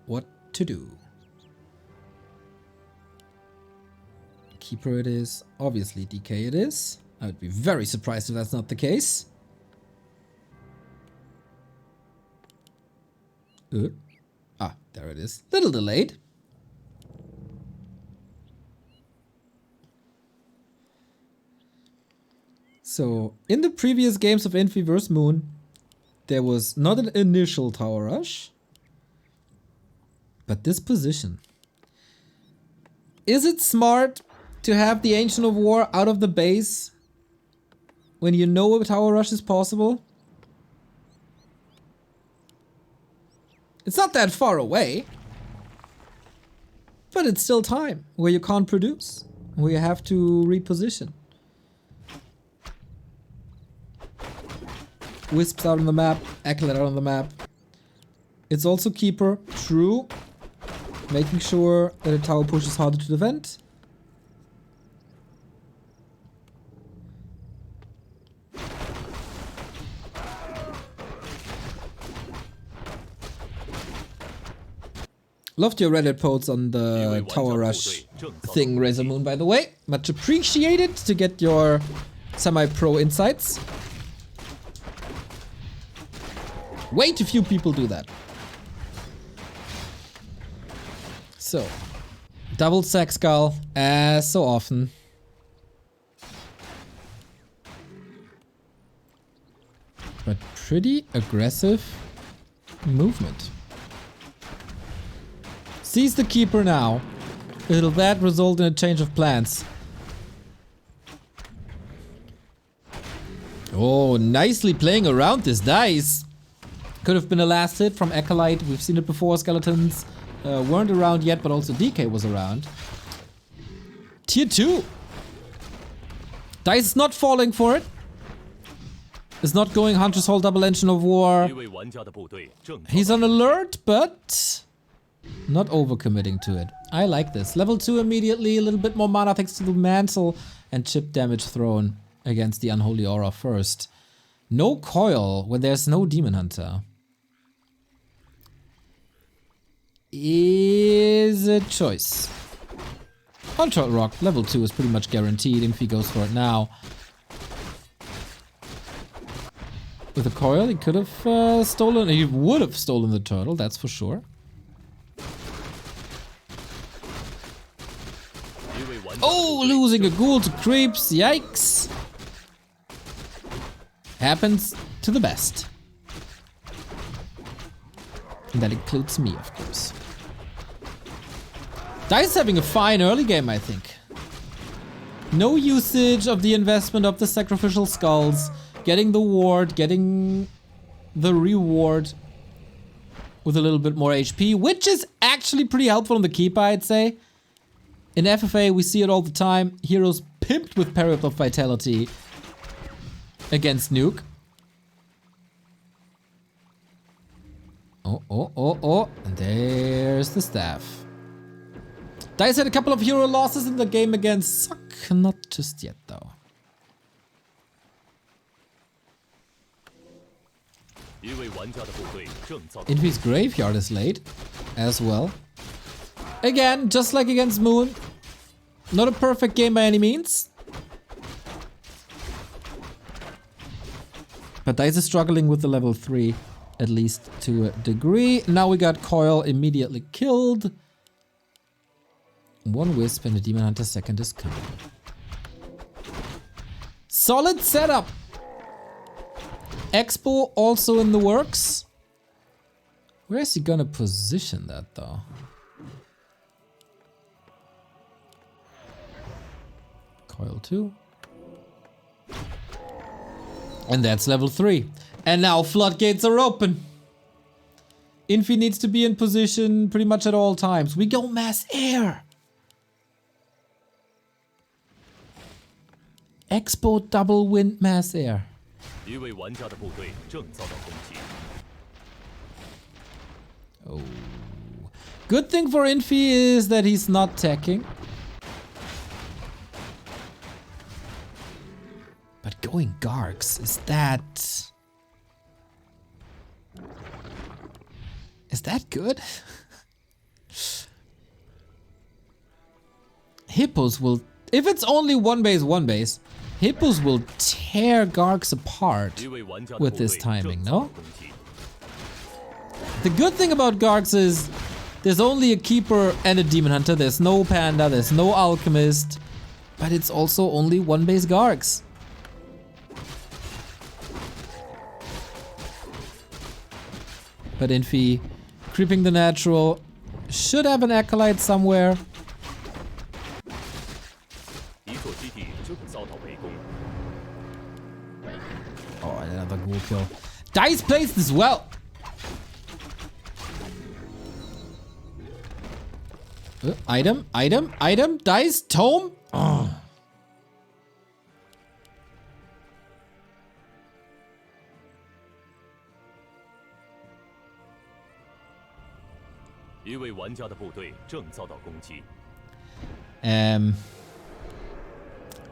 what to do. Keeper it is. Obviously DK it is. I would be very surprised if that's not the case. There it is. Little delayed. So, in the previous games of Infi vs Moon, there was not an initial tower rush, but this position. Is it smart to have the Ancient of War out of the base when you know a tower rush is possible? It's not that far away, but it's still time where you can't produce, where you have to reposition. Wisps out on the map, Acolyte out on the map. It's also Keeper, true. Making sure that a tower push is harder to defend. Loved your Reddit posts on the tower rush thing, Razor Moon, by the way. Much appreciated to get your semi-pro insights. Way too few people do that. So, double sack skull, as so often. But pretty aggressive movement. Sees the Keeper now. Will that result in a change of plans? Oh, nicely playing around this Dise. Could have been a last hit from Acolyte. We've seen it before. Skeletons weren't around yet, but also DK was around. Tier 2. Dise is not falling for it. Is not going Hunter's Hall double Engine of War. He's on alert, but not overcommitting to it. I like this. Level 2 immediately, a little bit more mana thanks to the Mantle, and chip damage thrown against the Unholy Aura first. No coil when there's no Demon Hunter. Is a choice. One-shot rock, level 2 is pretty much guaranteed. Infi goes for it now. With a coil, he could have stolen, he would have stolen the turtle, that's for sure. Oh, losing a ghoul to creeps, yikes. Happens to the best. And that includes me, of course. Dise having a fine early game, I think. No usage of the investment of the sacrificial skulls. Getting the ward, getting the reward with a little bit more HP, which is actually pretty helpful on the keeper, I'd say. In FFA, we see it all the time. Heroes pimped with Parry of Vitality against Nuke. Oh. And there's the staff. Dise had a couple of hero losses in the game against Suck. Not just yet, though. Infi's graveyard is late as well. Again, just like against Moon. Not a perfect game by any means. But Dise is struggling with the level 3, at least to a degree. Now we got Coil immediately killed. One Wisp and the Demon Hunter second is coming. Solid setup. Expo also in the works. Where is he gonna position that though? Coil 2. And that's level 3. And now floodgates are open. Infi needs to be in position pretty much at all times. We go mass air. Expo double wind mass air. Oh. Good thing for Infi is that he's not teching. But going Gargs, is that good? Hippos will... If it's only one base, Hippos will tear Gargs apart with this timing, no? The good thing about Gargs is there's only a Keeper and a Demon Hunter. There's no Panda, there's no Alchemist. But it's also only one base Gargs. But Infi, creeping the natural, should have an Acolyte somewhere. Oh, another ghoul kill. Dise plays this well! Item, Dise, tome! Oh.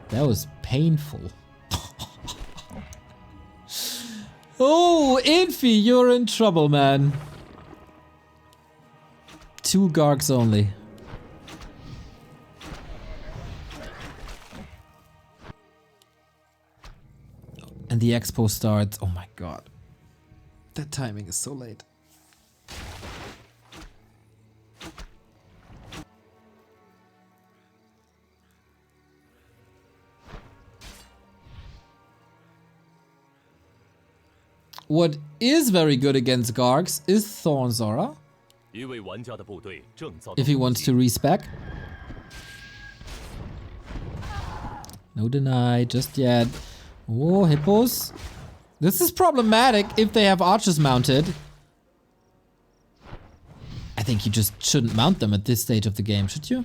That was painful. Oh, Infi, you're in trouble, man. 2 Gargs only. And the expo starts. Oh my god. That timing is so late. What is very good against Gargs is Thorn Zora. If he wants to respec. No deny just yet. Oh, Hippos. This is problematic if they have archers mounted. I think you just shouldn't mount them at this stage of the game, should you?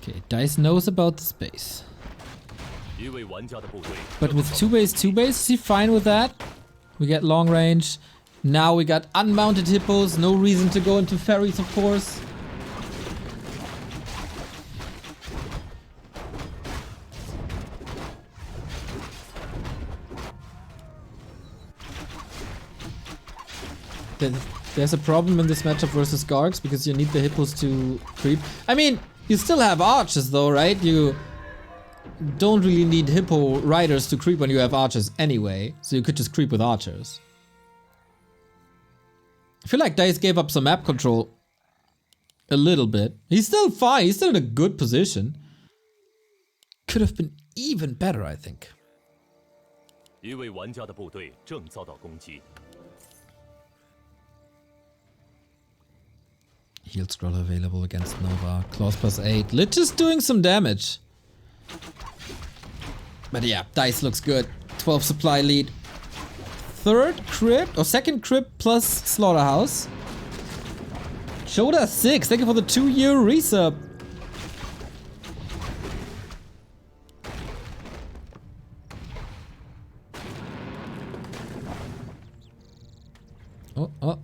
Okay, Dise knows about the space. But with 2 base, is he fine with that? We get long range. Now we got unmounted Hippos, no reason to go into ferries, of course. There's a problem in this matchup versus Gargs because you need the Hippos to creep. I mean, you still have archers though, right? You don't really need Hippo riders to creep when you have archers anyway, so you could just creep with archers. I feel like Dise gave up some map control a little bit. He's still fine, he's still in a good position. Could have been even better, I think. Heal scroll available against Nova. Claws +8. Lich is doing some damage. But yeah, Dise looks good. 12 supply lead. 3rd crypt or 2nd crypt plus slaughterhouse. Shoda 6. Thank you for the 2-year resub.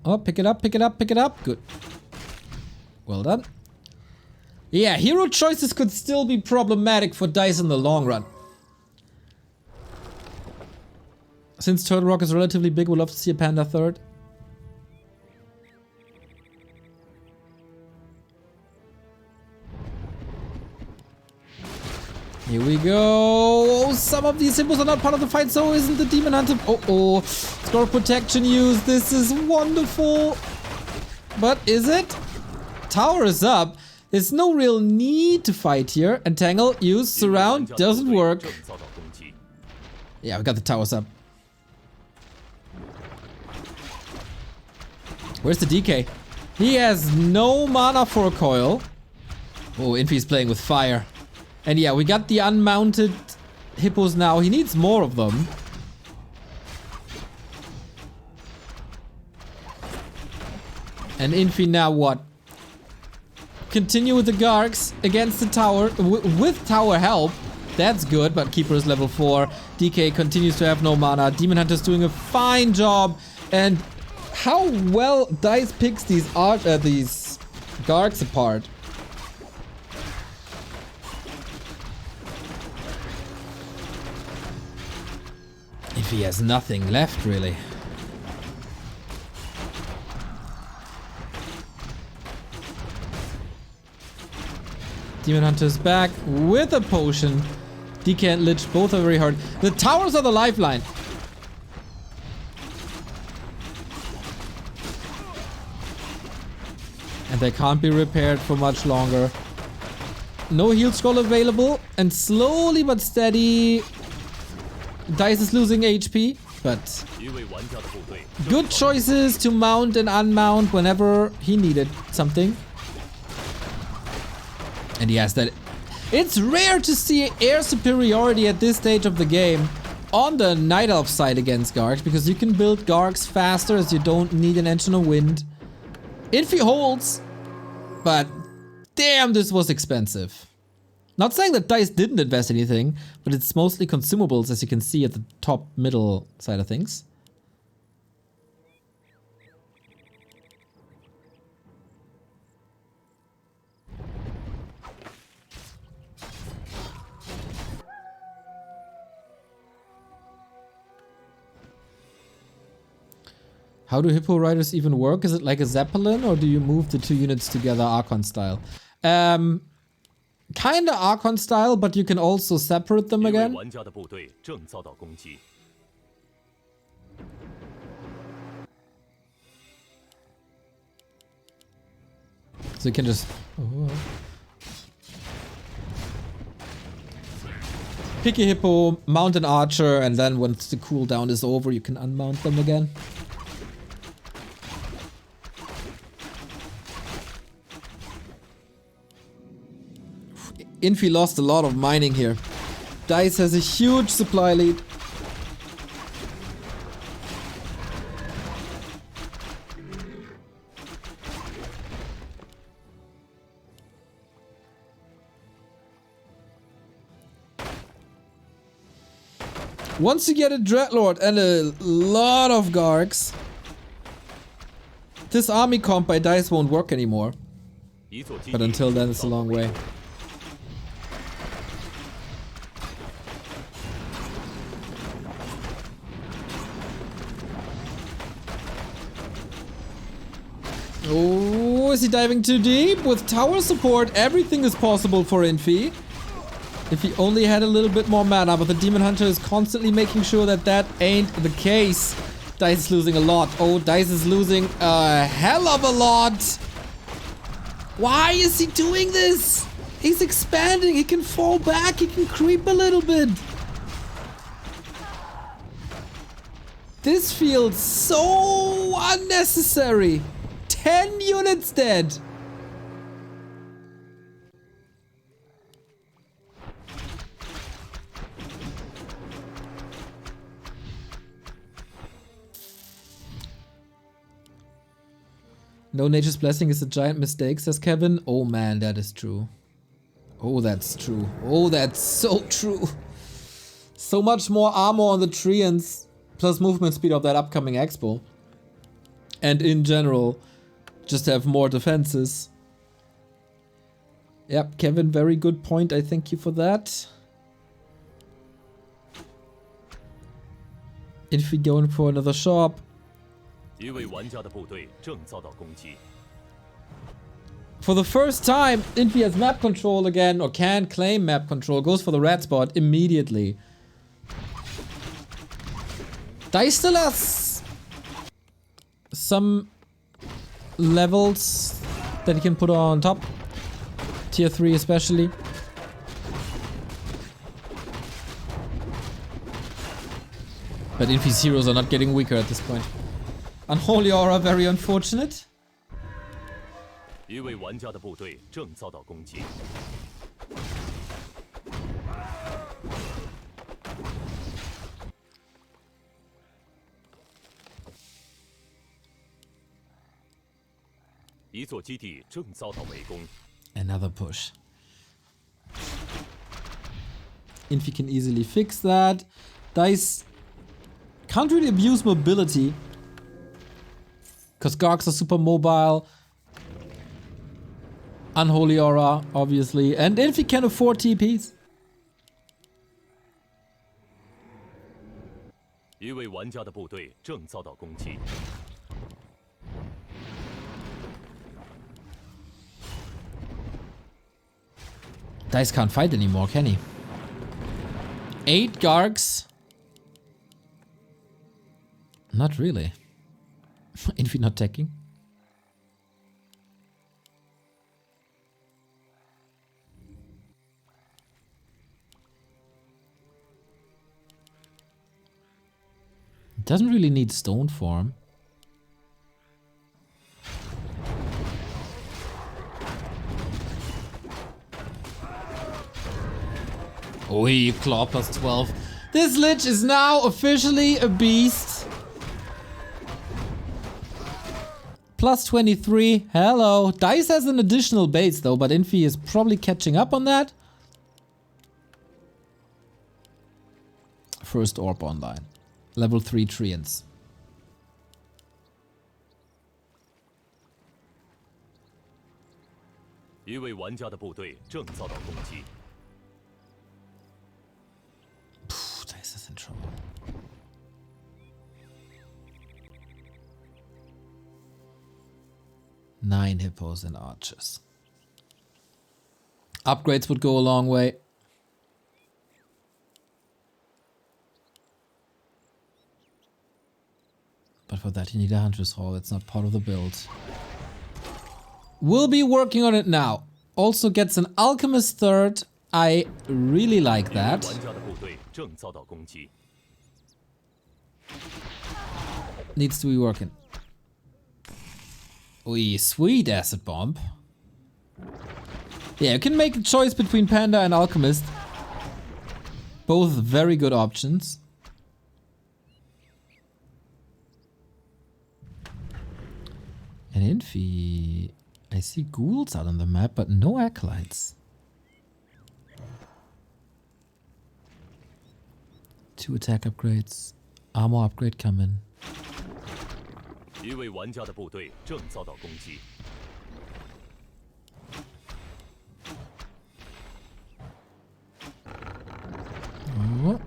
Oh, pick it up. Good. Well done. Yeah, hero choices could still be problematic for Dise in the long run. Since Turtle Rock is relatively big, we'd love to see a Panda 3rd. Here we go. Oh, some of these symbols are not part of the fight, so isn't the Demon Hunter. Oh. Score protection used. This is wonderful. But is it? Tower is up. There's no real need to fight here. Entangle, use, surround, doesn't work. Yeah, we got the towers up. Where's the DK? He has no mana for a coil. Oh, Infi's playing with fire. And yeah, we got the unmounted hippos now. He needs more of them. And Infi now what? Continue with the Gargs against the tower with tower help. That's good, but Keeper is level 4. DK continues to have no mana. Demon Hunter's doing a fine job. And how well Dise picks these Gargs apart. If he has nothing left, really. Demon Hunter's back with a potion. DK and Lich both are very hard. The towers are the lifeline. And they can't be repaired for much longer. No heal scroll available. And slowly but steady, Dise is losing HP. But good choices to mount and unmount whenever he needed something. And he has that. It's rare to see air superiority at this stage of the game on the Night Elf side against Gargs, because you can build Gargs faster as you don't need an engine of wind. Infi holds, but damn, this was expensive. Not saying that Dise didn't invest anything, but it's mostly consumables, as you can see at the top middle side of things. How do Hippo Riders even work? Is it like a Zeppelin, or do you move the two units together Archon style? Kinda Archon style, but you can also separate them again. So you can just... pick a Hippo, mount an Archer, and then once the cooldown is over, you can unmount them again. Infi lost a lot of mining here. Dise has a huge supply lead. Once you get a Dreadlord and a lot of Gargs, this army comp by Dise won't work anymore. But until then, it's a long way. Oh, is he diving too deep? With tower support, everything is possible for Infi. If he only had a little bit more mana, but the Demon Hunter is constantly making sure that that ain't the case. Dise is losing a lot. Oh, Dise is losing a hell of a lot. Why is he doing this? He's expanding. He can fall back. He can creep a little bit. This feels so unnecessary. 10 units dead. No Nature's Blessing is a giant mistake, says Kevin. Oh man, that is true. Oh, that's true. Oh, that's so true. So much more armor on the Treants, plus movement speed of that upcoming expo. And in general, just have more defenses. Yep, Kevin, very good point. I thank you for that. If we going for another shop. For the first time, Infi has map control again, or can claim map control. Goes for the red spot immediately. Dise still has some levels that he can put on top. Tier 3 especially. But Infi's heroes are not getting weaker at this point. Unholy Aura, very unfortunate. 座基地正遭到围攻。 Another push. Infi can easily fix that. Dise can't really abuse mobility. Because Gargs are super mobile. Unholy Aura, obviously. And Infi can afford TPs. 一位玩家的部队正遭到攻击。 Dise can't fight anymore, can he? 8 Gargs. Not really. Infi not teching. Doesn't really need stone form. Oi, claw plus 12. This Lich is now officially a beast. Plus 23. Hello. Dise has an additional base though, but Infi is probably catching up on that. First orb online. Level 3 Treants. 一位玩家的部队正遭到攻击。 Dise is in trouble. Nine hippos and archers. Upgrades would go a long way. But for that you need a Hunter's Hall, it's not part of the build. We'll be working on it now. Also gets an Alchemist third. I really like that. 玩家的部队正遭到攻击。 Needs to be working. Ui, sweet acid bomb. Yeah, you can make a choice between Panda and Alchemist. Both very good options. And Infi... I see ghouls out on the map, but no acolytes. 2 attack upgrades. Armor upgrade coming. 一位玩家的部队正遭到攻击。 Oh.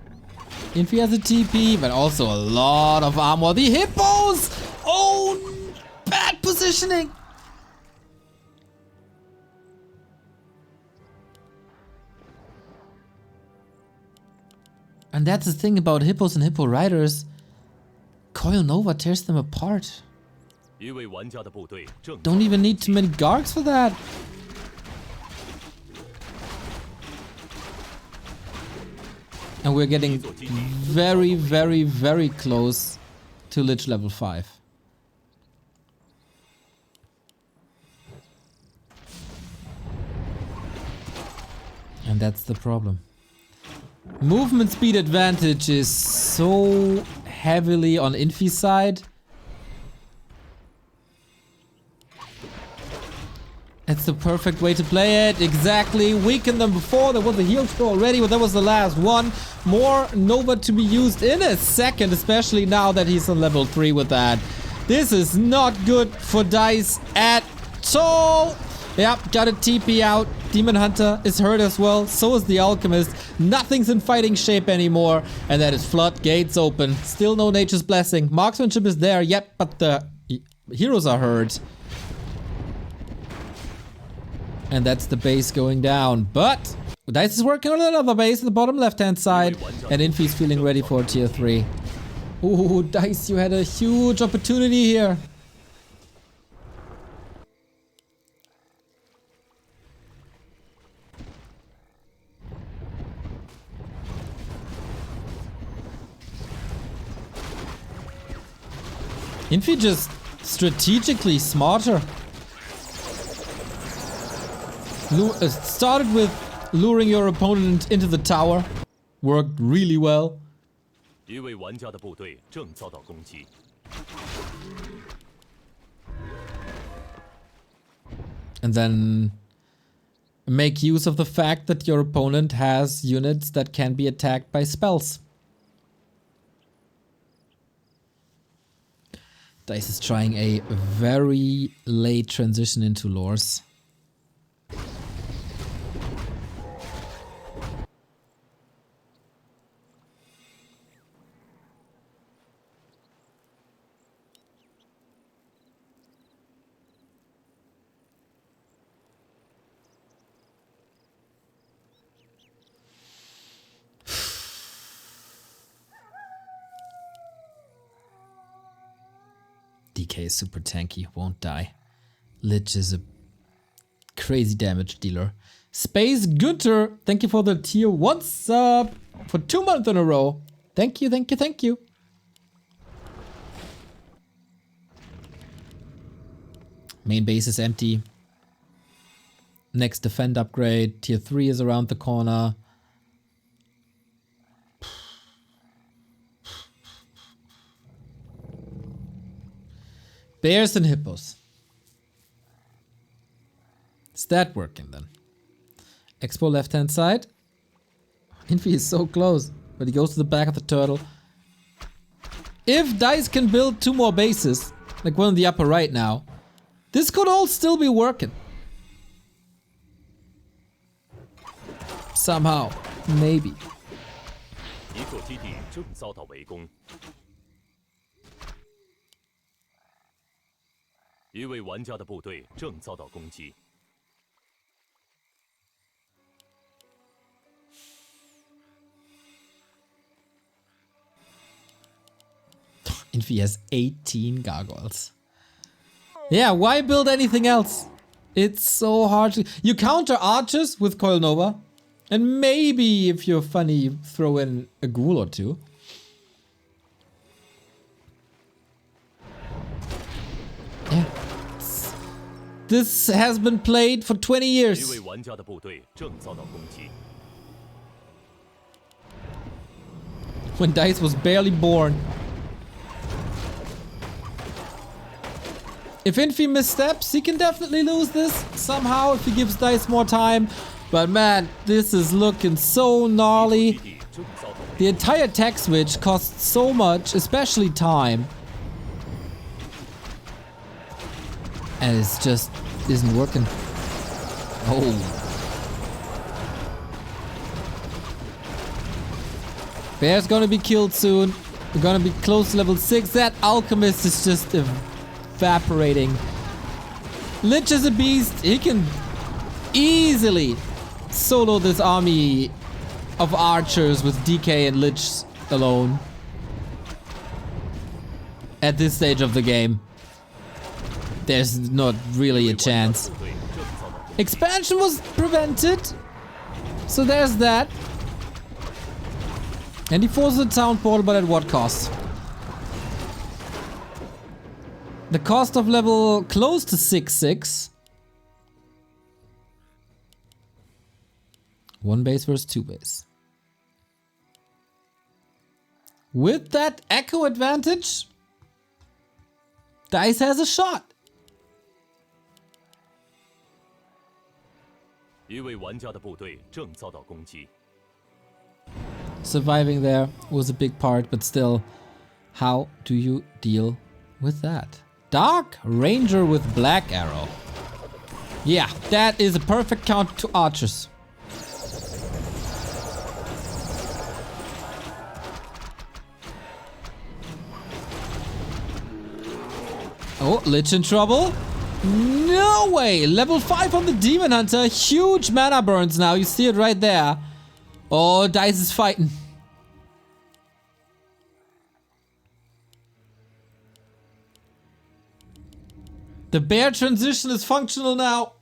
Infi has a TP, but also a lot of armor. The hippos! Oh, bad positioning! And that's the thing about hippos and hippo riders. Coil Nova tears them apart. 一位玩家的部队正 Don't even need too many Gargs for that. And we're getting very, very, very close to Lich level 5. And that's the problem. Movement speed advantage is so heavily on Infi's side. It's the perfect way to play it. Exactly. Weaken them before. There was a heal scroll already, but that was the last one. More Nova to be used in a second, especially now that he's on level 3 with that. This is not good for Dise at all. Yep, got a TP out. Demon Hunter is hurt as well. So is the Alchemist. Nothing's in fighting shape anymore. And that is floodgates open. Still no Nature's Blessing. Marksmanship is there, yet, but the heroes are hurt. And that's the base going down. But Dise is working on another base at the bottom left-hand side. And Infi's feeling ready for tier 3. Ooh, Dise, you had a huge opportunity here. Infi just strategically smarter. Started with luring your opponent into the tower. Worked really well. 一位玩家的部队正遭到攻击。And then make use of the fact that your opponent has units that can be attacked by spells. Dise is trying a very late transition into lores. DK is super tanky, won't die. Lich is a crazy damage dealer. Space Gutter, thank you for the tier 1 sub for 2 months in a row. Thank you, thank you, thank you. Main base is empty. Next defend upgrade, tier 3 is around the corner. Bears and hippos. Is that working then? Expo left hand side. Infi is so close, but he goes to the back of the turtle. If Dise can build 2 more bases, like one in the upper right now, this could all still be working. Somehow. Maybe. 一座基地正遭到围攻。一位玩家的部队正遭到攻击。 Infi has 18 gargoyles. Yeah, why build anything else? It's so hard to... You counter archers with Coil Nova. And maybe, if you're funny, throw in a ghoul or 2. Yeah. This has been played for 20 years. 一位玩家的部队正遭到攻击。 When Dise was barely born. If Infi missteps, he can definitely lose this somehow if he gives Dise more time. But man, this is looking so gnarly. The entire tech switch costs so much, especially time. And it just isn't working. Oh. Bear's gonna be killed soon. We're gonna be close to level 6. That alchemist is just evaporating. Lich is a beast. He can easily solo this army of archers with DK and Lich alone. At this stage of the game. There's not really a chance. Expansion was prevented. So there's that. And he forces a town portal, but at what cost? The cost of level close to 6-6. 1 base versus 2 base. With that echo advantage, Dise has a shot. 一位玩家的部队正遭到攻击。 Surviving there was a big part, but still, how do you deal with that? Dark Ranger with Black Arrow. Yeah, that is a perfect counter to archers. Oh, Lich in trouble. No way! Level 5 on the Demon Hunter. Huge mana burns now. You see it right there. Oh, Dise is fighting. The bear transition is functional now.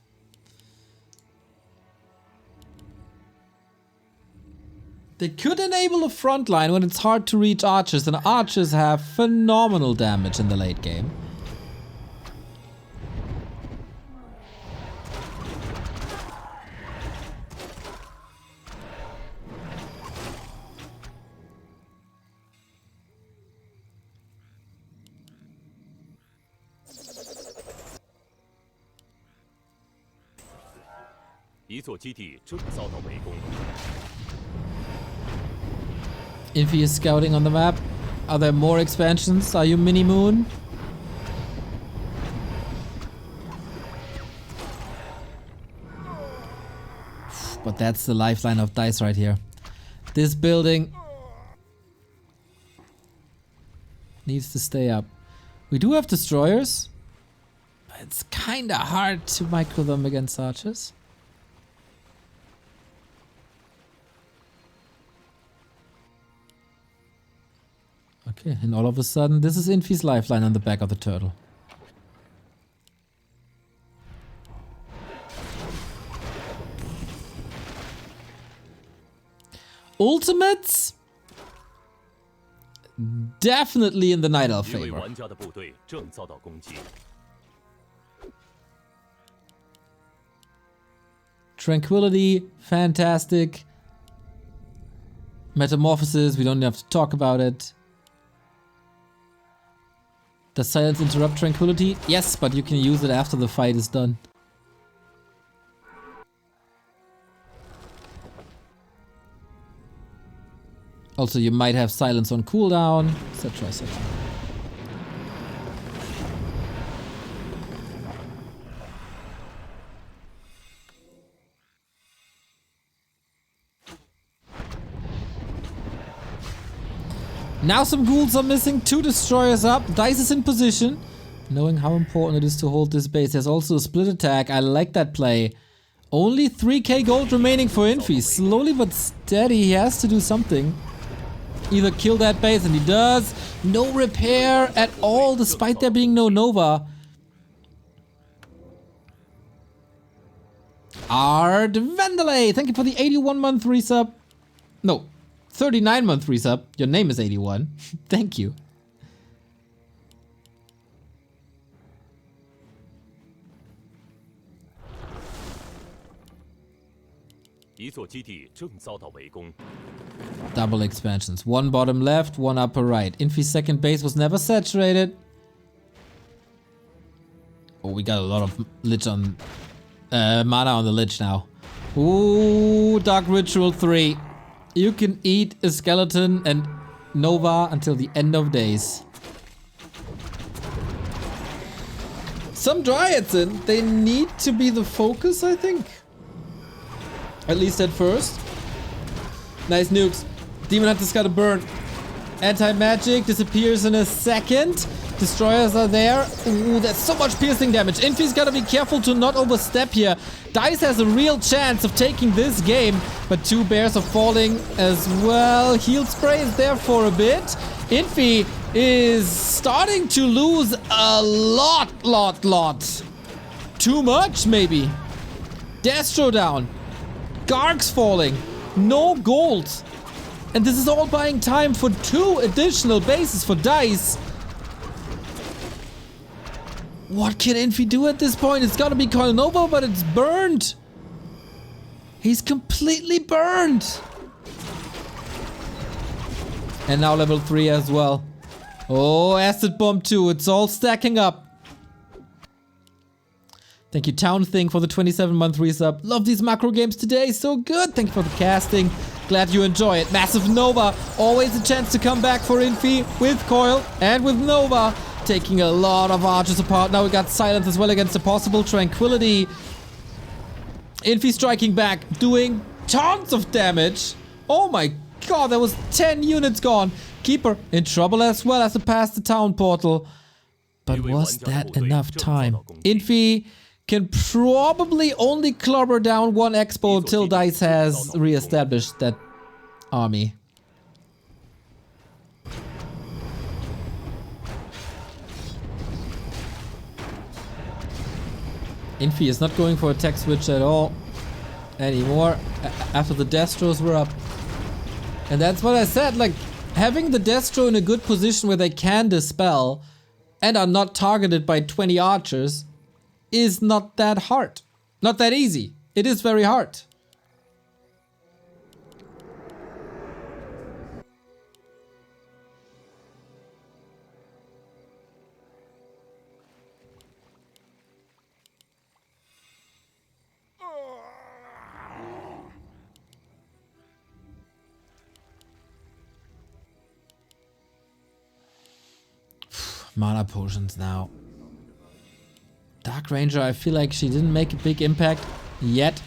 They could enable a front line when it's hard to reach archers, and archers have phenomenal damage in the late game. 一座基地正遭到围攻。 Infi is scouting on the map. Are there more expansions? Are you Mini Moon? But that's the lifeline of Dise right here. This building needs to stay up. We do have destroyers. But it's kinda hard to micro them against archers. Okay, and all of a sudden, this is Infi's lifeline on the back of the turtle. Ultimates? Definitely in the Night Elf 一位 favor. 玩家的部队正遭到攻击。 Tranquility, fantastic. Metamorphosis, we don't have to talk about it. Does silence interrupt tranquility? Yes, but you can use it after the fight is done. Also, you might have silence on cooldown, etc, etc. Now some ghouls are missing, 2 destroyers up, Dise is in position. Knowing how important it is to hold this base, there's also a split attack, I like that play. Only 3k gold remaining for Infi, slowly but steady, he has to do something. Either kill that base, and he does. No repair at all, despite there being no Nova. Ard Vandalay, thank you for the 81-month resub. No, 39-month resub. Your name is 81. Thank you. Double expansions. 1 bottom left, 1 upper right. Infi's second base was never saturated. Oh, we got a lot of lich on... mana on the lich now. Ooh, Dark Ritual 3. You can eat a skeleton and Nova until the end of days. Some Dryads in. They need to be the focus, I think. At least at first. Nice nukes. Demon Hunter's gotta burn. Anti-magic disappears in a second. Destroyers are there. Ooh, there's so much piercing damage. Infi's gotta be careful to not overstep here. Dise has a real chance of taking this game, but 2 bears are falling as well. Heal spray is there for a bit. Infi is starting to lose a lot. Too much, maybe. Destro down. Garg's falling. No gold. And this is all buying time for 2 additional bases for Dise. What can Infi do at this point? It's gotta be Nova, but it's burned. He's completely burned. And now level 3 as well. Oh, Acid Bomb 2. It's all stacking up. Thank you, Town Thing, for the 27-month resub. Love these macro games today. So good. Thank you for the casting. Glad you enjoy it. Massive Nova. Always a chance to come back for Infi with Coil and with Nova. Taking a lot of archers apart. Now we got silence as well against a possible tranquility. Infi striking back, doing tons of damage. Oh my god, there was 10 units gone. Keeper in trouble as well as to pass the town portal. But was that enough time? Infi can probably only clobber down 1 expo until Dise has re-established that army. Infi is not going for a tech switch at all anymore after the Destros were up. And that's what I said, like, having the Destro in a good position where they can dispel and are not targeted by 20 archers is not that hard. Not that easy. It is very hard. Mana potions now. Dark Ranger, I feel like she didn't make a big impact yet.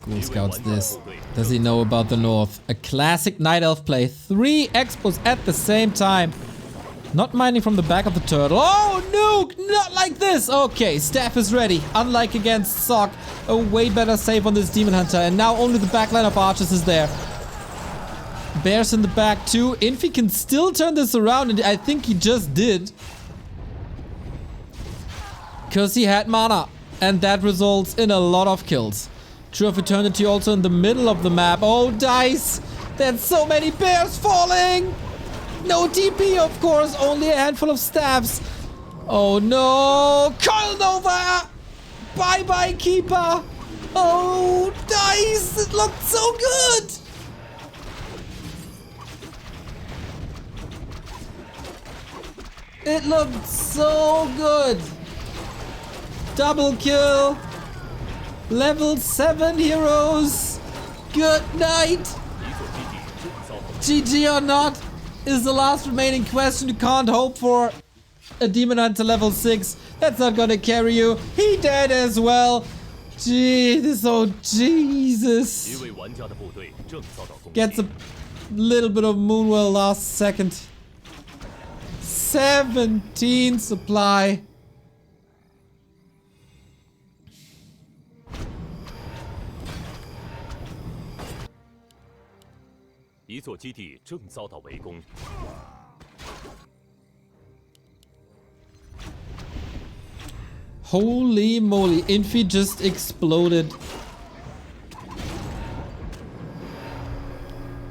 Cool scouts this. Does he know about the north? A classic Night Elf play. 3 expos at the same time. Not mining from the back of the turtle. Oh, nuke! Not like this! Okay, staff is ready. Unlike against Sock, a way better save on this Demon Hunter. And now only the backline of archers is there. Bears in the back too. Infi can still turn this around, and I think he just did. Because he had mana. And that results in a lot of kills. True of Eternity also in the middle of the map. Oh, Dise! There's so many bears falling! No TP, of course, only a handful of staffs. Oh no! Coil Nova! Bye bye, Keeper! Oh, Dise! It looked so good! It looked so good! Double kill! Level 7 heroes! Good night! GG or not is the last remaining question. You can't hope for a Demon Hunter level 6. That's not gonna carry you. He dead as well. Jesus, oh Jesus. Gets a little bit of Moonwell last second. 17 supply. Holy moly, Infi just exploded.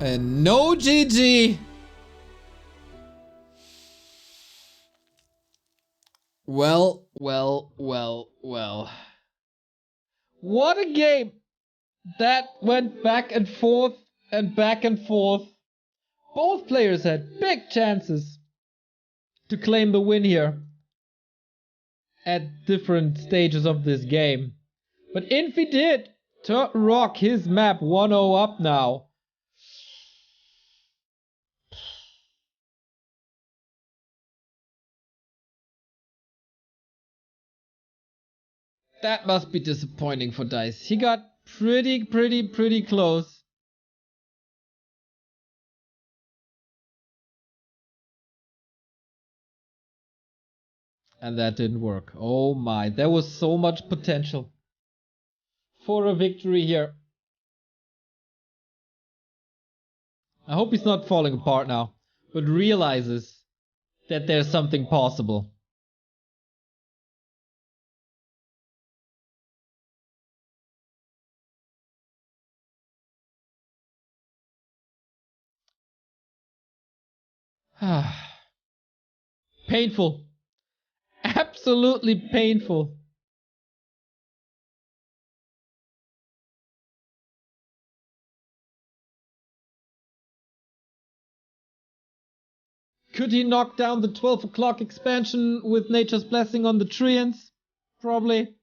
And no GG. Well. What a game. That went back and forth and back and forth. Both players had big chances to claim the win here at different stages of this game. But Infi did rock his map 1-0 up now. That must be disappointing for Dise. He got pretty close. And that didn't work. Oh my, there was so much potential for a victory here. I hope he's not falling apart now, but realizes that there's something possible. Painful. Absolutely painful. Could he knock down the 12 o'clock expansion with Nature's Blessing on the Treants? Probably.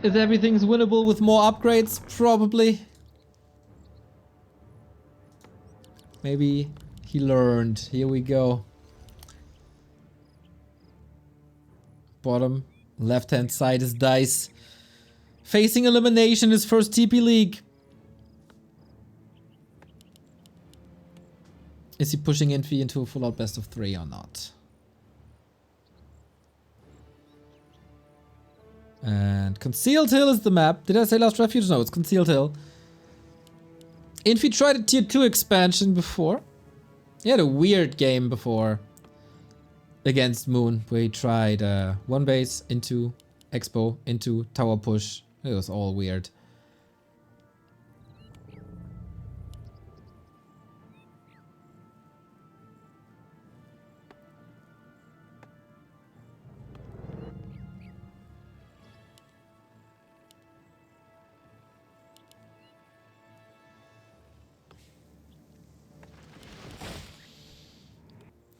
Is everything's winnable with more upgrades? Probably. Maybe he learned. Here we go. Bottom left hand side is Dise. Facing elimination, his first TP League. Is he pushing Infi into a full out best of 3 or not? And Concealed Hill is the map. Did I say Last Refuge? No, it's Concealed Hill. Infi tried a tier 2 expansion before. He had a weird game before against Moon, where he tried 1 base into Expo, into tower push. It was all weird.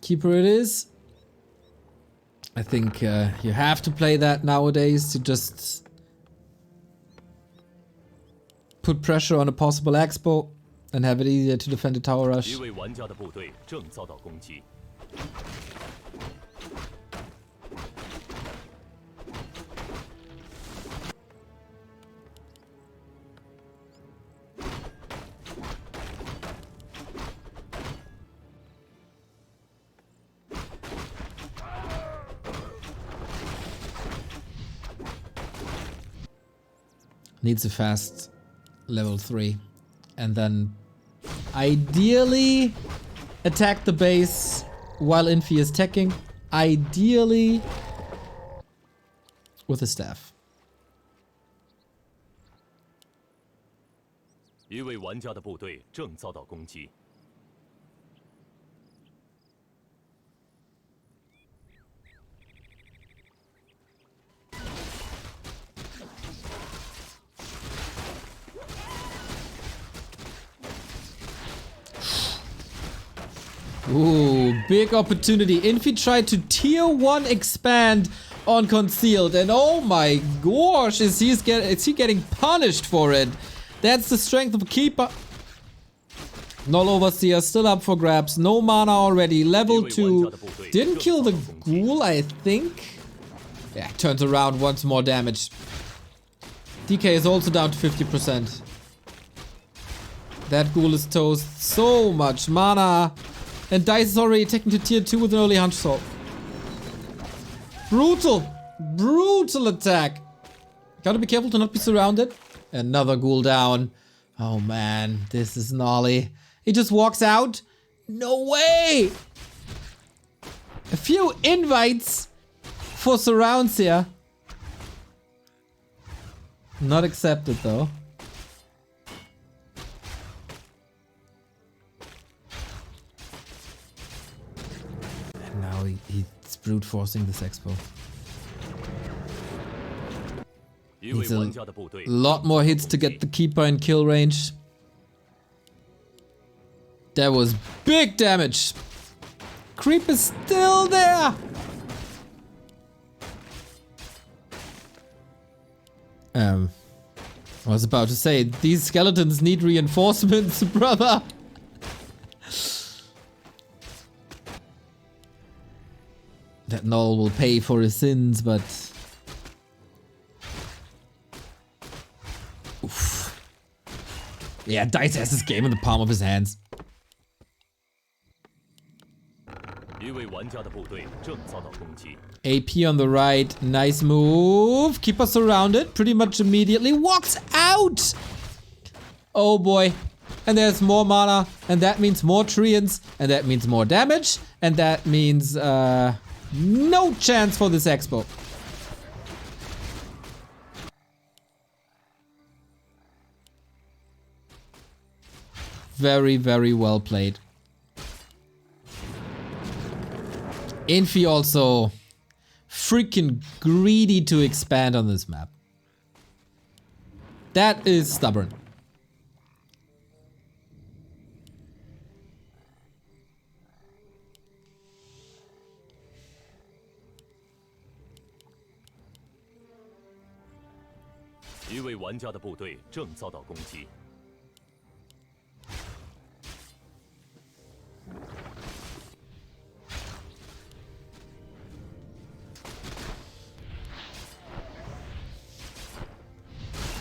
Keeper it is. I think you have to play that nowadays to just put pressure on a possible expo and have it easier to defend the tower rush. 一位玩家的部队正遭到攻击。 Needs a fast level 3. And then ideally attack the base while Infi is teching. Ideally with a staff. 一位玩家的部队正遭到攻击。 Ooh, big opportunity. Infi tried to tier 1 expand on concealed, and oh my gosh, is he getting punished for it? That's the strength of a keeper. Null Overseer still up for grabs. No mana already. Level 2. Didn't kill the ghoul, I think. Yeah, turns around, once more damage. DK is also down to 50%. That ghoul is toast. So much mana. And Dise is already taken to tier 2 with an early hunch sword. Brutal! Brutal attack! Gotta be careful to not be surrounded. Another ghoul down. Oh man, this is gnarly. He just walks out? No way! A few invites for surrounds here. Not accepted though. Now he's brute forcing this expo. Needs a lot more hits to get the keeper in kill range. That was big damage. Creep is still there. I was about to say, these skeletons need reinforcements, brother. That Null will pay for his sins, but... Oof. Yeah, Dise has this game in the palm of his hands. AP on the right, nice move. Keeper surrounded pretty much immediately. Walks out! Oh boy. And there's more mana, and that means more treants, and that means more damage, and that means no chance for this expo. Very, very well played. Infi also freaking greedy to expand on this map. That is stubborn.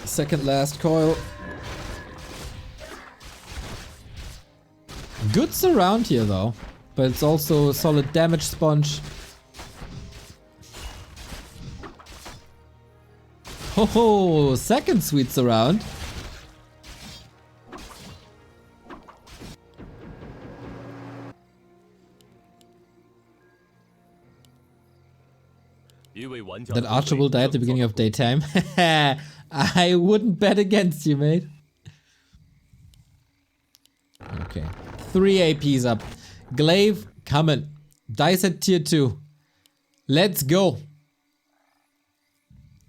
Second last coil. Good surround here though, but it's also a solid damage sponge. Oh, second sweet surround. That Archer will die at the beginning of daytime. I wouldn't bet against you, mate. Okay. 3 APs up. Glaive coming. Dise at tier 2. Let's go.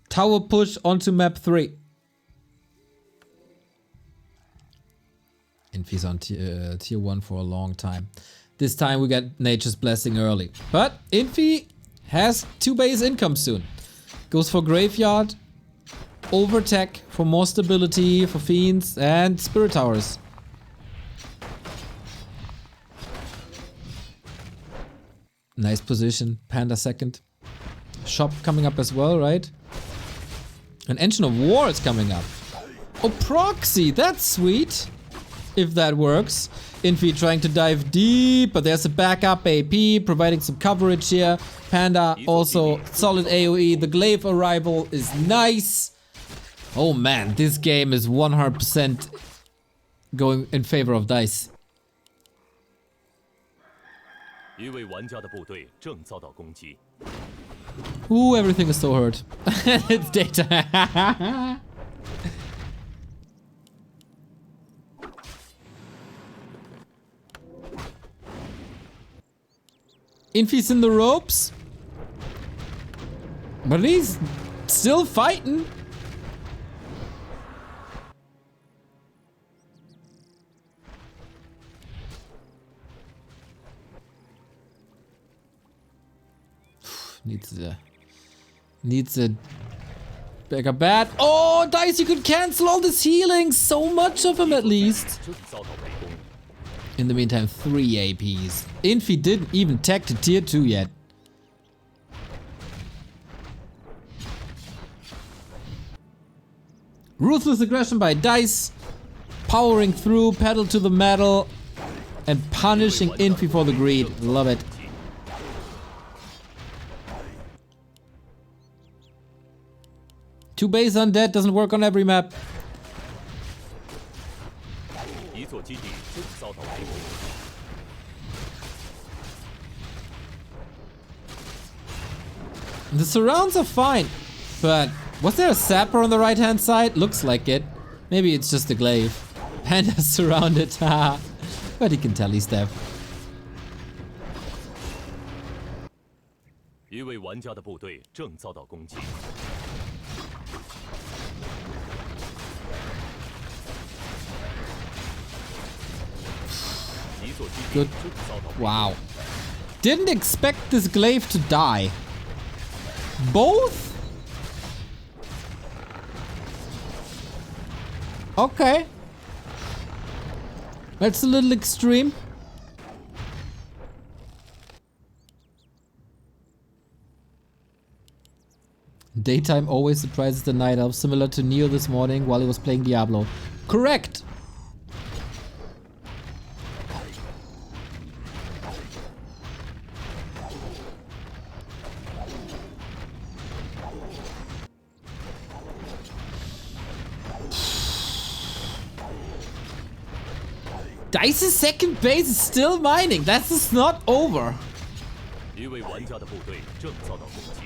Tower push onto map 3. Infi's on tier 1 for a long time. This time we get Nature's Blessing early. But Infi has 2 base income soon. Goes for Graveyard. Overtech for more stability for Fiends and Spirit Towers. Nice position. Panda second. Shop coming up as well, right? An Engine of War is coming up. Oh, Proxy! That's sweet! If that works. Infi trying to dive deep, but there's a backup AP providing some coverage here. Panda also solid AoE. The Glaive arrival is nice. Oh man, this game is 100% going in favor of Dise. 一位玩家的部队正遭到攻击。 Ooh, everything is so hurt. It's data. Infi's in the ropes. But he's still fighting. Needs a bigger bat. Oh, Dise, you could cancel all this healing. So much of him at least. In the meantime, 3 APs. Infi didn't even tech to tier 2 yet. Ruthless aggression by Dise. Powering through, pedal to the metal. And punishing Infi for the greed. Love it. Two base undead doesn't work on every map. The surrounds are fine, but was there a sapper on the right hand side? Looks like it. Maybe it's just a glaive. Panda's surrounded, haha. But he can telestab. 一位玩家的部队正遭到攻击。 Good. Wow. Didn't expect this glaive to die. Both? Okay. That's a little extreme. Daytime always surprises the night elf, similar to Neo this morning while he was playing Diablo. Correct! Dice's second base is still mining. That's just not over. 一位玩家的部队正遭到攻击。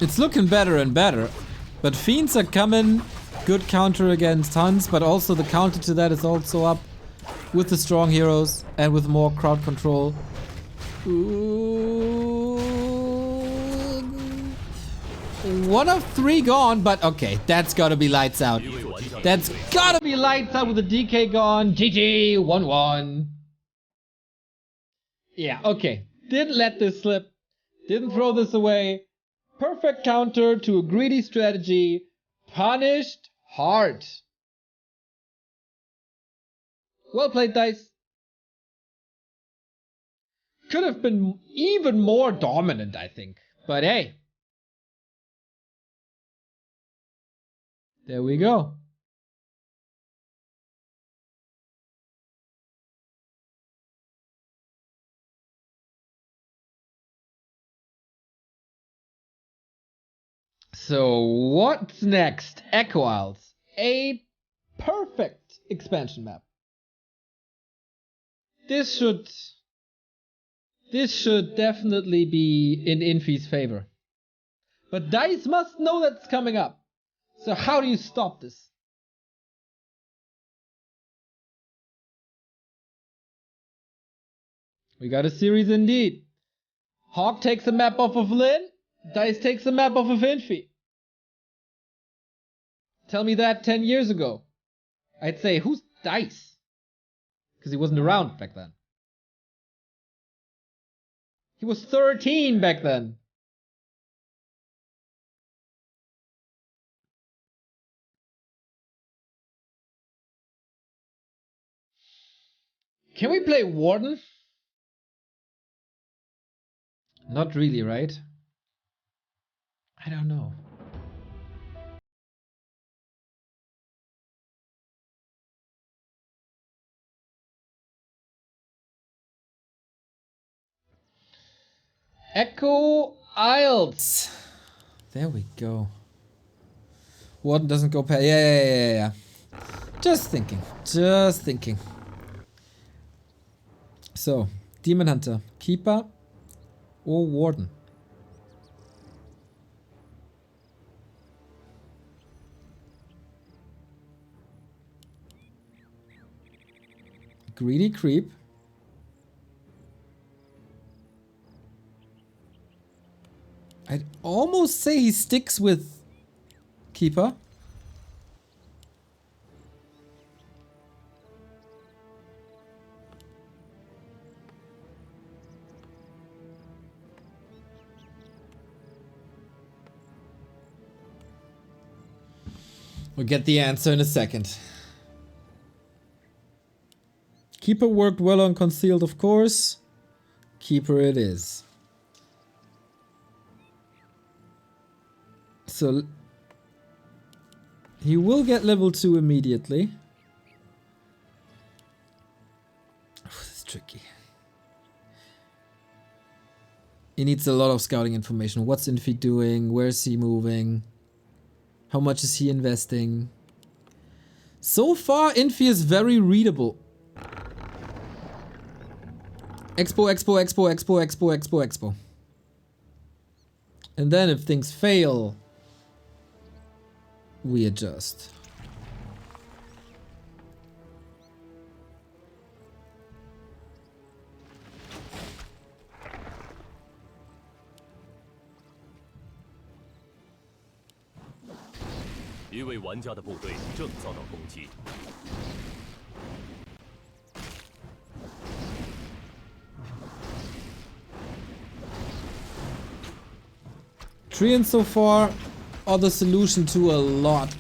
It's looking better and better, but Fiends are coming. Good counter against Huns, but also the counter to that is also up with the strong heroes and with more crowd control. Ooh. 1 of 3 gone, but okay, that's gotta be lights out. That's gotta be lights out with the DK gone. GG, 1-1. Yeah, okay. Didn't let this slip. Didn't throw this away. Perfect counter to a greedy strategy. Punished hard. Well played, Dise. Could have been even more dominant, I think. But hey. There we go. So what's next? Echo Isles. A perfect expansion map. This should definitely be in Infi's favor. But Dise must know that's coming up. So how do you stop this? We got a series indeed. Hawk takes a map off of Lin. Dise takes a map off of Infi. Tell me that 10 years ago. I'd say, who's Dise? Because he wasn't around back then. He was 13 back then. Can we play Warden? Not really, right? I don't know. Echo Isles. There we go. Warden doesn't go past. Yeah. Just thinking. So, Demon Hunter, Keeper, or Warden? Greedy Creep. I'd almost say he sticks with Keeper. We'll get the answer in a second. Keeper worked well on Concealed, of course. Keeper it is. So he will get level 2 immediately. Oh, this is tricky. He needs a lot of scouting information. What's Infi doing? Where is he moving? How much is he investing? So far, Infi is very readable. Expo. And then if things fail, we adjust. Treants so far are the solution to a lot,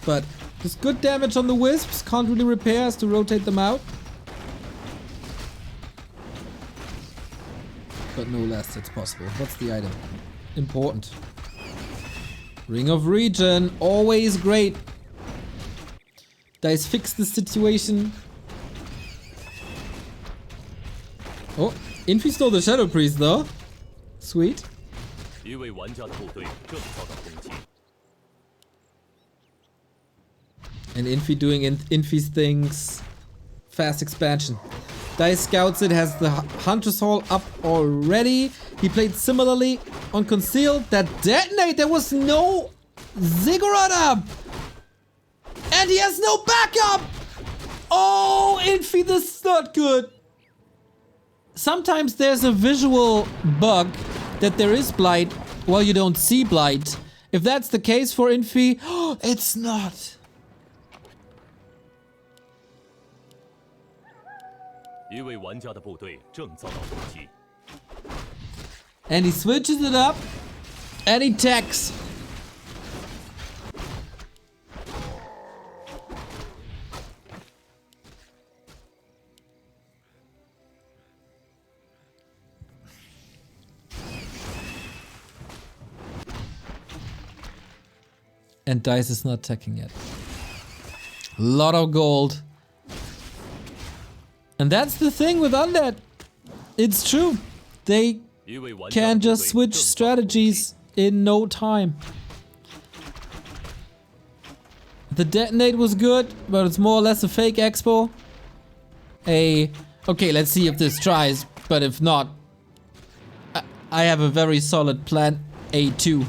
but there's good damage on the wisps, can't really repair, has to rotate them out. But no less, it's possible. What's the item? Important. Ring of Regen, always great. Dise fixed the situation. Oh, Infi stole the Shadow Priest though. Sweet. And Infi doing Infi's things. Fast expansion. Dise scouts it, has the Hunter's Hall up already. He played similarly on Concealed. That detonate, there was no Ziggurat up! And he has no backup! Oh, Infi, this is not good. Sometimes there's a visual bug that there is Blight while you don't see Blight. If that's the case for Infi, it's not. And he switches it up and he techs. And Dise is not teching yet. Lot of gold. And that's the thing with Undead. It's true. They can just switch strategies in no time. The detonate was good, but it's more or less a fake expo. Okay, let's see if this tries, but if not, I have a very solid plan A2.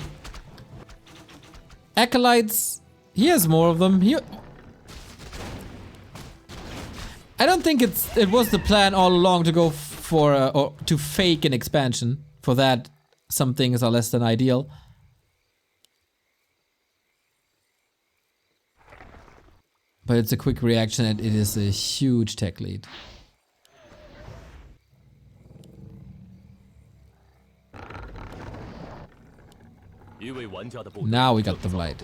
Acolytes, he has more of them. I don't think it was the plan all along to go for or to fake an expansion. For that, some things are less than ideal. But it's a quick reaction and it is a huge tech lead. Now we got the blight.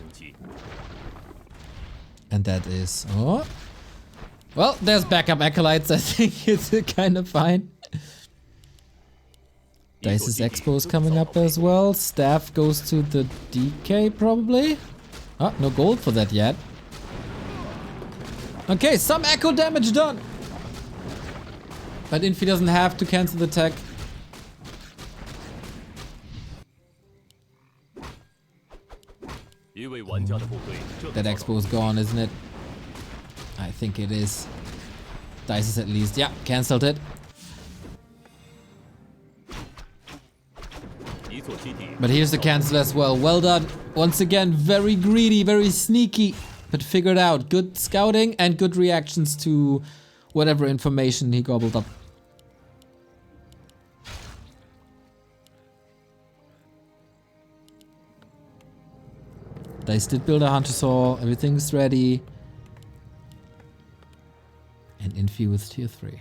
And that is... Oh. Well, there's backup acolytes. I think it's kind of fine. Dice's Expo is coming up as well. Staff goes to the DK probably. Oh, no gold for that yet. Okay, some echo damage done. But Infi doesn't have to cancel the tech. That Expo is gone, isn't it? I think it is. Dice is at least. Yeah, cancelled it. But here's the cancel as well. Well done. Once again, very greedy, very sneaky. But figured out. Good scouting and good reactions to whatever information he gobbled up. Dice did build a Hunter Saw. Everything's ready. And Infi with tier 3.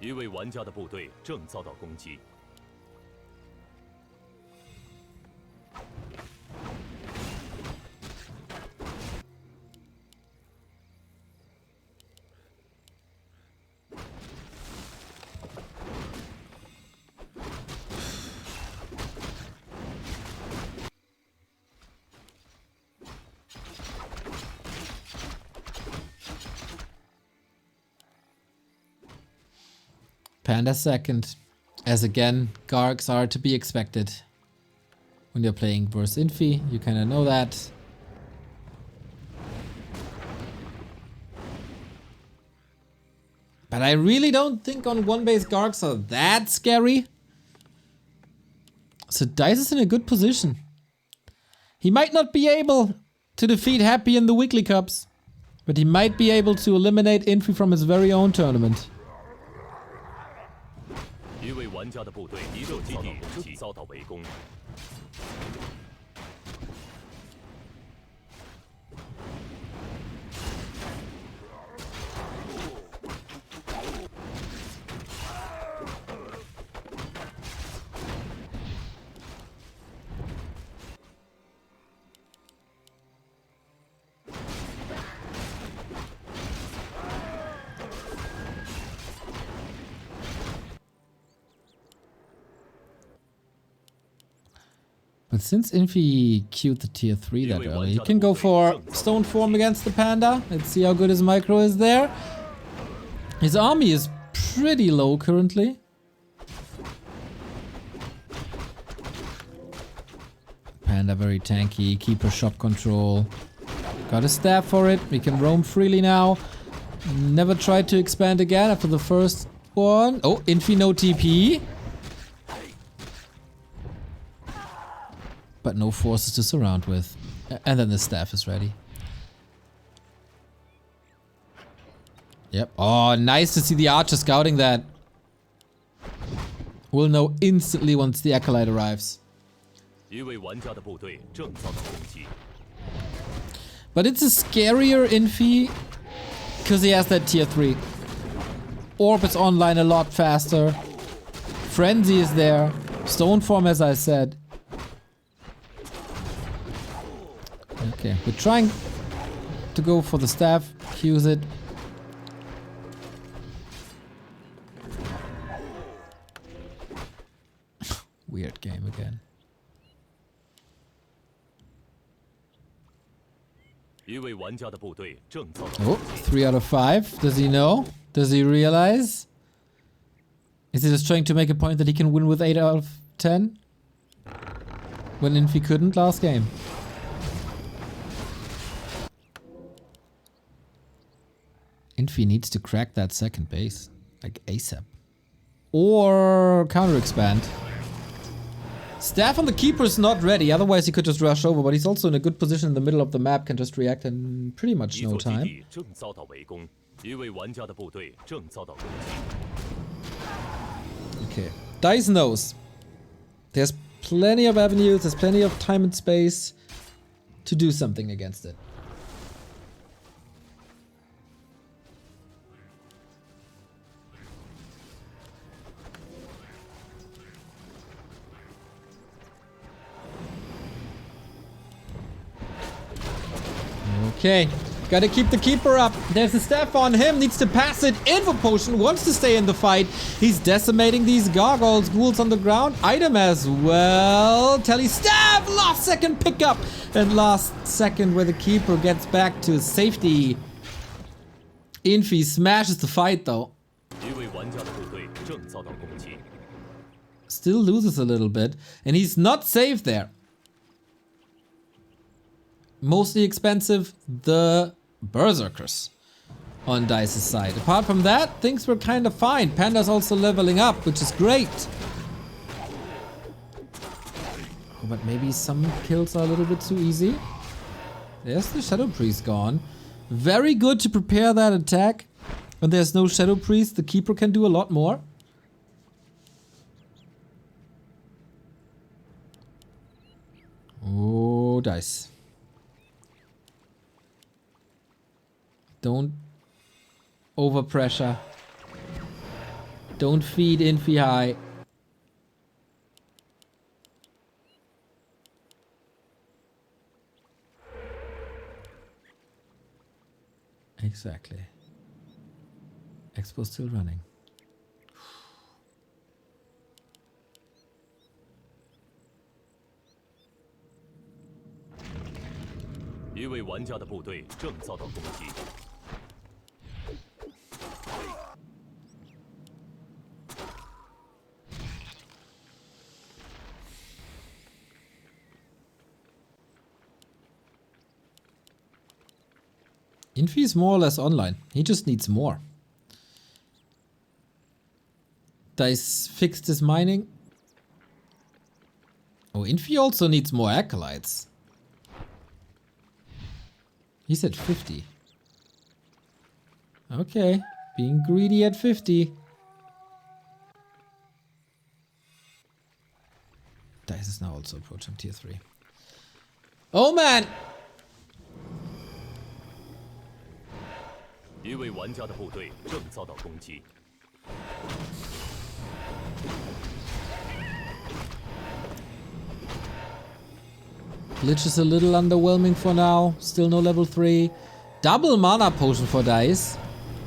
一位玩家的部队正遭到攻击。 Panda second. As again, Gargs are to be expected. When you're playing versus Infi, you kinda know that. But I really don't think on one base Gargs are that scary. So Dice is in a good position. He might not be able to defeat Happy in the weekly cups, but he might be able to eliminate Infi from his very own tournament. 一位玩家的部队一个基地正遭到围攻。 But since Infi queued the tier 3 that early, he can go for stone form against the panda. Let's see how good his micro is there. His army is pretty low currently. Panda very tanky, keeper shop control. Got a staff for it, we can roam freely now. Never tried to expand again after the first one. Oh, Infi no TP. But no forces to surround with. And then the staff is ready. Yep. Oh, nice to see the archer scouting that. We'll know instantly once the acolyte arrives. But it's a scarier Infi because he has that tier 3. Orb is online a lot faster. Frenzy is there. Stone form, as I said. Okay, we're trying to go for the staff, use it. Weird game again. Oh, 3 out of 5. Does he know? Does he realize? Is he just trying to make a point that he can win with 8 out of 10? When Infi couldn't last game. Infi needs to crack that second base, like ASAP. Or counter expand. Staff on the keeper is not ready, otherwise he could just rush over, but he's also in a good position in the middle of the map, can just react in pretty much no time. Okay, Dice knows. There's plenty of avenues, there's plenty of time and space to do something against it. Okay. Gotta keep the keeper up. There's a staff on him. Needs to pass it. Info potion. Wants to stay in the fight. He's decimating these gargoyles. Ghouls on the ground. Item as well. Telly staff. Last second pickup. And last second where the keeper gets back to safety. Infi smashes the fight though. Still loses a little bit. And he's not safe there. Mostly expensive. The Berserkers on Dice's side. Apart from that, things were kind of fine. Panda's also leveling up, which is great. Oh, but maybe some kills are a little bit too easy. There's the Shadow Priest gone. Very good to prepare that attack. When there's no Shadow Priest, the Keeper can do a lot more. Oh, Dice. Don't overpressure. Don't feed Infi high. Exactly. Expo still running. 一位玩家的部队正遭到攻击。 Infi is more or less online. He just needs more. Dice fixed his mining. Oh, Infi also needs more acolytes. He's at 50. Okay, being greedy at 50. Dice is now also approaching tier 3. Oh man! 一位玩家的部队正遭到攻击。 Glitch is a little underwhelming for now. Still no level 3. Double mana potion for Dice.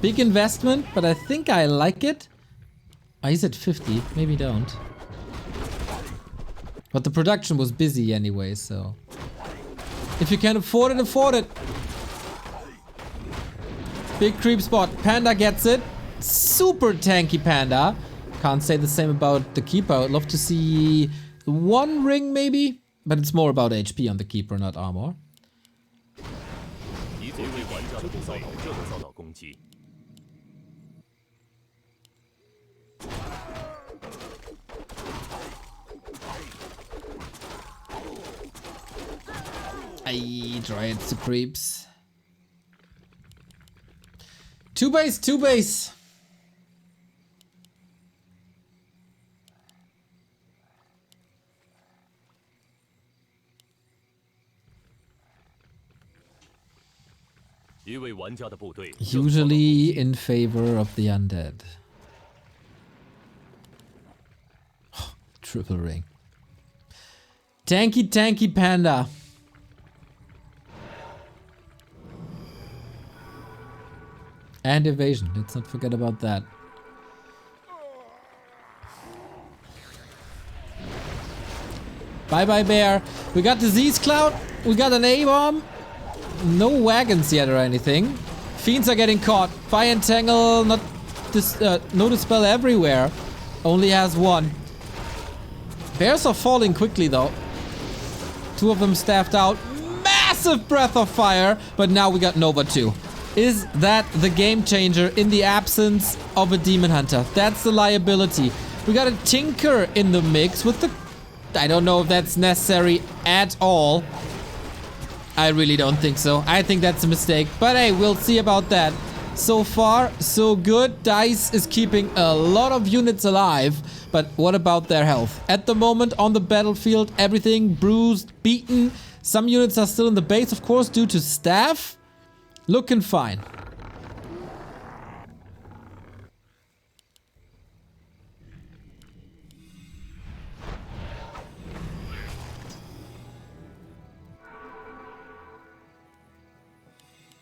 Big investment, but I think I like it. Oh, he's at 50. Maybe don't. But the production was busy anyway, so... If you can afford it, afford it. Big creep spot. Panda gets it. Super tanky Panda. Can't say the same about the Keeper. I'd love to see one ring maybe. But it's more about HP on the Keeper, not armor. Aye, Dryads to creeps. 2 base, 2 base. Usually in favor of the undead. Triple ring. Tanky, tanky Panda. And evasion. Let's not forget about that. Bye bye bear. We got Disease Cloud. We got an A-bomb. No wagons yet or anything. Fiends are getting caught. Fire Entangle, not no Dispel everywhere. Only has one. Bears are falling quickly though. 2 of them staffed out. Massive Breath of Fire, but now we got Nova 2. Is that the game changer in the absence of a Demon Hunter? That's the liability. We got a Tinker in the mix with the... I don't know if that's necessary at all. I really don't think so. I think that's a mistake. But hey, we'll see about that. So far, so good. Dice is keeping a lot of units alive. But what about their health? At the moment on the battlefield, everything bruised, beaten. Some units are still in the base, of course, due to staff. Looking fine.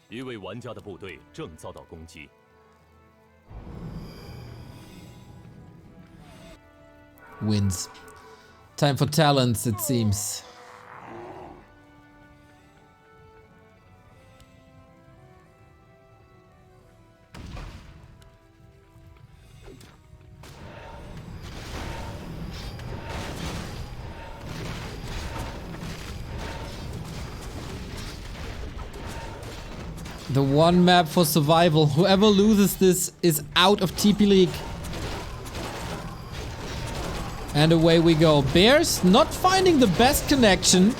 一位玩家的部队正遭到攻击。 Wins. Time for talents, it seems. The one map for survival. Whoever loses this is out of TP League. And away we go. Bears not finding the best connection.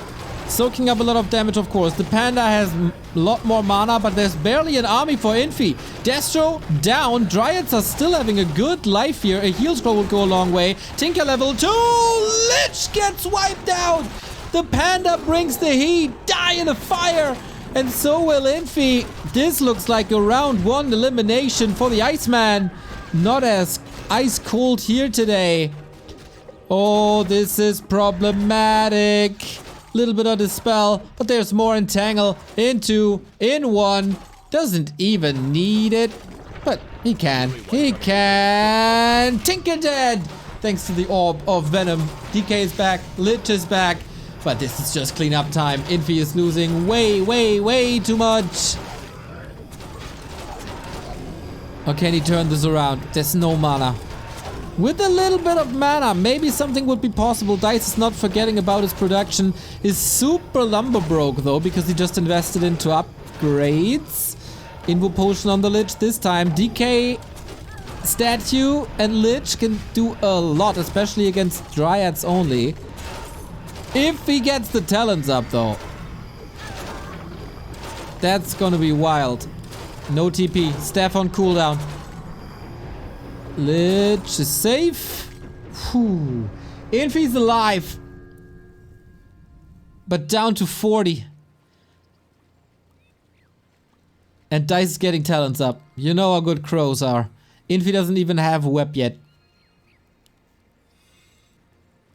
Soaking up a lot of damage, of course. The Panda has a lot more mana, but there's barely an army for Infi. Destro down. Dryads are still having a good life here. A heal scroll will go a long way. Tinker level 2. Lich gets wiped out. The Panda brings the heat. Die in a fire. And so will Infi. This looks like a round 1 elimination for the Iceman. Not as ice cold here today. Oh, this is problematic. Little bit of Dispel, but there's more Entangle. In 1. Doesn't even need it. But he can. He can. Tinker dead. Thanks to the Orb of Venom. DK is back. Lich is back. But this is just cleanup time. Infi is losing way too much. Or can he turn this around? There's no mana. With a little bit of mana, maybe something would be possible. Dise is not forgetting about his production. Is super lumber broke though, because he just invested into upgrades. Invo potion on the Lich this time. DK statue and Lich can do a lot, especially against Dryads only. If he gets the talents up though. That's gonna be wild. No TP. Staff on cooldown. Lich is safe. Whew. Infi's alive. But down to 40. And Dise is getting talents up. You know how good crows are. Infi doesn't even have a web yet.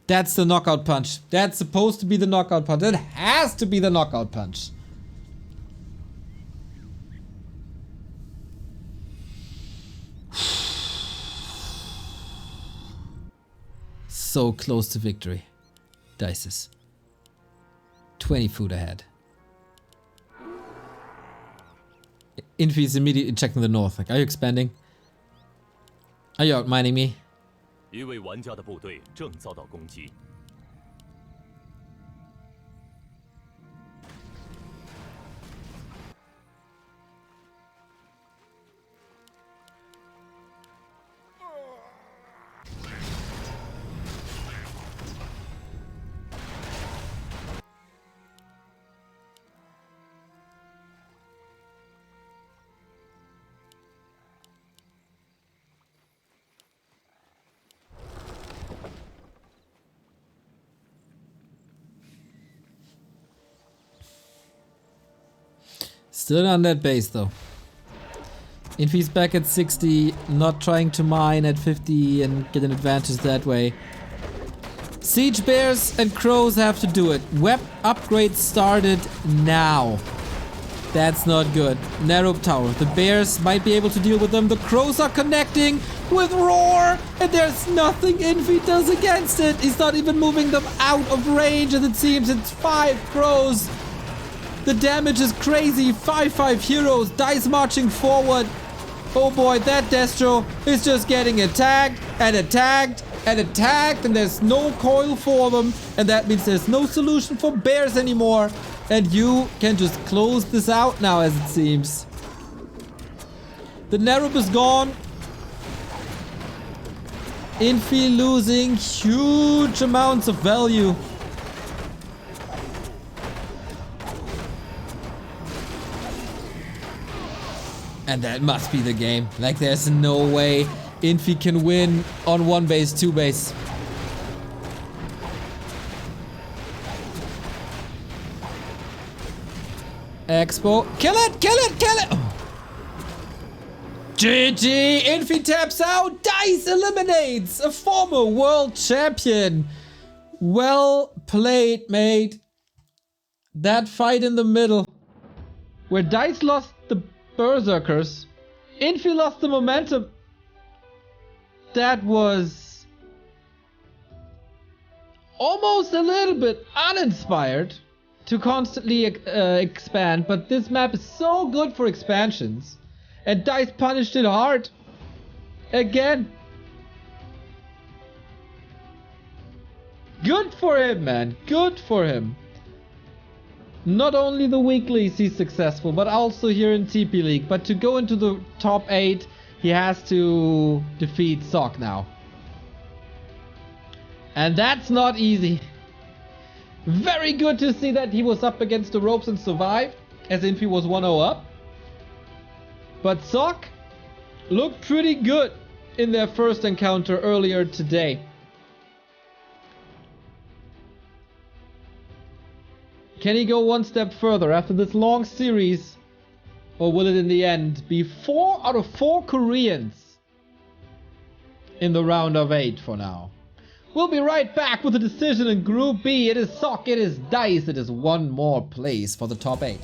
That's the knockout punch. That's supposed to be the knockout punch. It has to be the knockout punch. So close to victory. Dices. 20 foot ahead. Infi is immediately checking the north. Like, are you expanding? Are you outmining me? 一位玩家的部队正遭到攻击。 Still on that base though. Infi's back at 60, not trying to mine at 50 and get an advantage that way. Siege Bears and Crows have to do it. Web upgrade started now. That's not good. Narrow tower. The Bears might be able to deal with them. The Crows are connecting with Roar, and there's nothing Infi does against it. He's not even moving them out of range, and it seems it's 5 Crows. The damage is crazy. 5-5 heroes. Dise marching forward. Oh boy, that Destro is just getting attacked and attacked and attacked, and there's no coil for them, and that means there's no solution for Bears anymore, and you can just close this out now, as it seems. The Nerub is gone. Infi losing huge amounts of value. And that must be the game. Like, there's no way Infi can win on 1 base, 2 base. Expo. Kill it! Kill it! Kill it! Oh. GG! Infi taps out. Dise eliminates a former world champion. Well played, mate. That fight in the middle, where Dise lost the Berserkers. Infi lost the momentum. That was almost a little bit uninspired to constantly expand, but this map is so good for expansions. And Dise punished it hard. Again. Good for him, man. Good for him. Not only the weeklies he's successful, but also here in TP League. But to go into the top 8, he has to defeat Sok now. And that's not easy. Very good to see that he was up against the ropes and survived, as Infi was 1-0 up. But Sok looked pretty good in their first encounter earlier today. Can he go one step further after this long series? Or will it in the end be 4 out of 4 Koreans in the round of 8 for now? We'll be right back with the decision in Group B. It is Sok, it is Dise, it is one more place for the top 8.